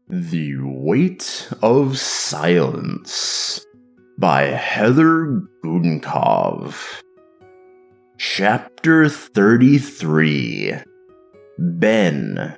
The Weight of Silence by Heather Gudenkauf. Chapter 33. Ben.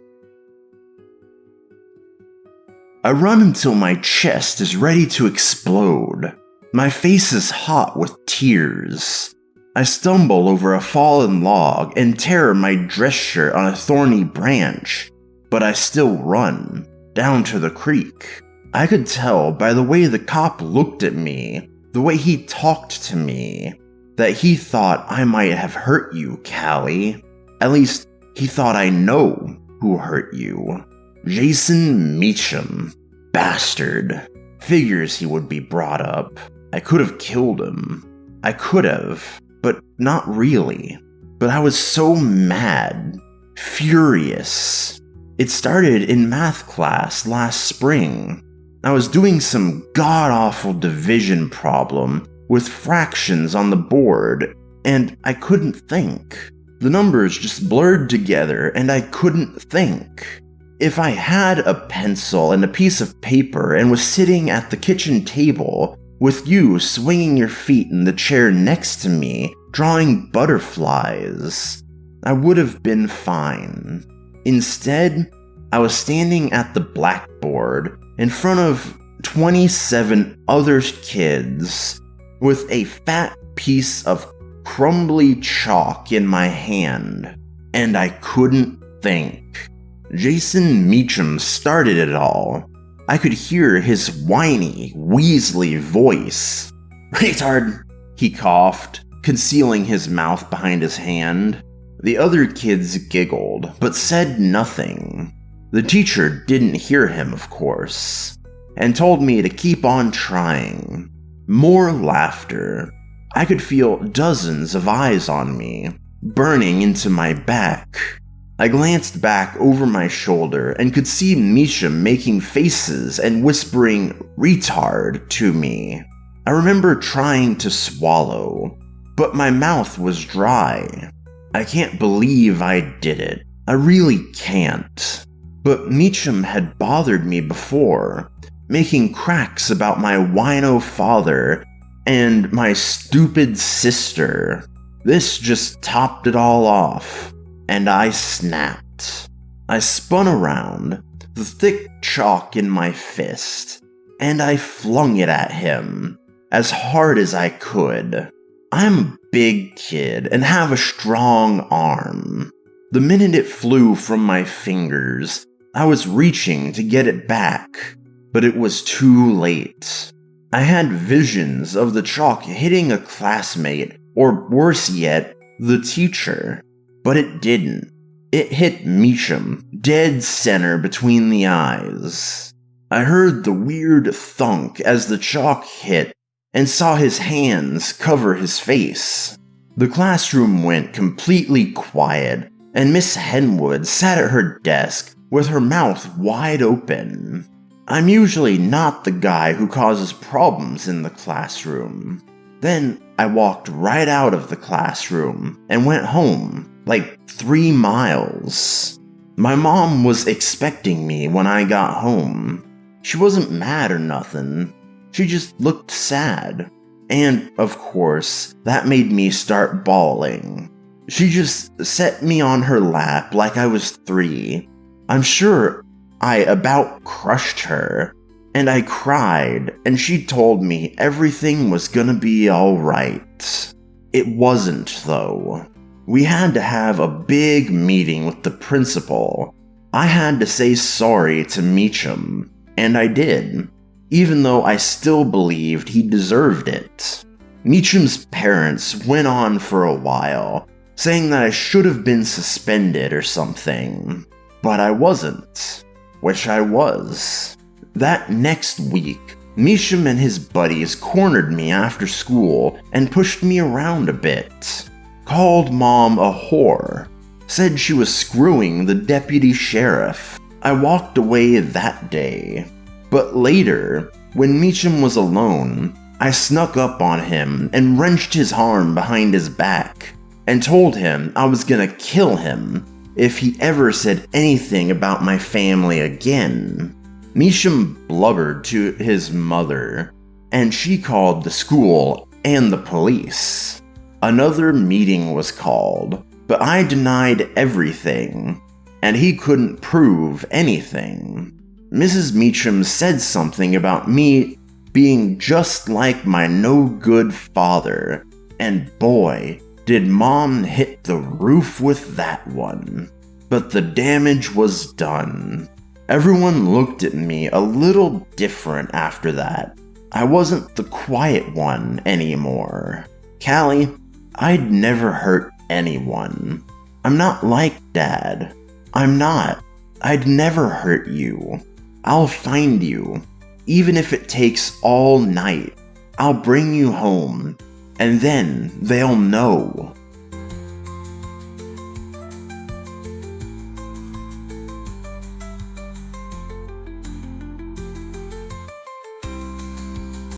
I run until my chest is ready to explode. My face is hot with tears. I stumble over a fallen log and tear my dress shirt on a thorny branch, but I still run. Down to the creek. I could tell by the way the cop looked at me, the way he talked to me, that he thought I might have hurt you, Callie. At least, he thought I know who hurt you. Jason Meacham. Bastard. Figures he would be brought up. I could have killed him. I could have, but not really. But I was so mad. Furious. It started in math class last spring. I was doing some god-awful division problem with fractions on the board, and I couldn't think. The numbers just blurred together, and I couldn't think. If I had a pencil and a piece of paper and was sitting at the kitchen table with you swinging your feet in the chair next to me, drawing butterflies, I would have been fine. Instead, I was standing at the blackboard in front of 27 other kids with a fat piece of crumbly chalk in my hand, and I couldn't think. Jason Meacham started it all. I could hear his whiny, weaselly voice. "Retard," he coughed, concealing his mouth behind his hand. The other kids giggled, but said nothing. The teacher didn't hear him, of course, and told me to keep on trying. More laughter. I could feel dozens of eyes on me, burning into my back. I glanced back over my shoulder and could see Meacham making faces and whispering "retard" to me. I remember trying to swallow, but my mouth was dry. I can't believe I did it. I really can't. But Meacham had bothered me before, making cracks about my wino father and my stupid sister. This just topped it all off, and I snapped. I spun around, the thick chalk in my fist, and I flung it at him as hard as I could. I'm a big kid and have a strong arm. The minute it flew from my fingers, I was reaching to get it back, but it was too late. I had visions of the chalk hitting a classmate, or worse yet, the teacher, but it didn't. It hit Meacham, dead center between the eyes. I heard the weird thunk as the chalk hit, and saw his hands cover his face. The classroom went completely quiet, and Miss Henwood sat at her desk with her mouth wide open. I'm usually not the guy who causes problems in the classroom. Then I walked right out of the classroom and went home, like 3 miles. My mom was expecting me when I got home. She wasn't mad or nothing. She just looked sad. And, of course, that made me start bawling. She just set me on her lap like I was 3. I'm sure I about crushed her. And I cried, and she told me everything was gonna be alright. It wasn't, though. We had to have a big meeting with the principal. I had to say sorry to Meacham, and I did. Even though I still believed he deserved it. Meacham's parents went on for a while, saying that I should have been suspended or something. But I wasn't. Which I was. That next week, Meacham and his buddies cornered me after school and pushed me around a bit. Called Mom a whore. Said she was screwing the deputy sheriff. I walked away that day. But later, when Meacham was alone, I snuck up on him and wrenched his arm behind his back and told him I was gonna kill him if he ever said anything about my family again. Meacham blubbered to his mother, and she called the school and the police. Another meeting was called, but I denied everything, and he couldn't prove anything. Mrs. Meacham said something about me being just like my no-good father, and boy, did Mom hit the roof with that one. But the damage was done. Everyone looked at me a little different after that. I wasn't the quiet one anymore. Callie, I'd never hurt anyone. I'm not like Dad. I'm not. I'd never hurt you. I'll find you. Even if it takes all night, I'll bring you home, and then they'll know.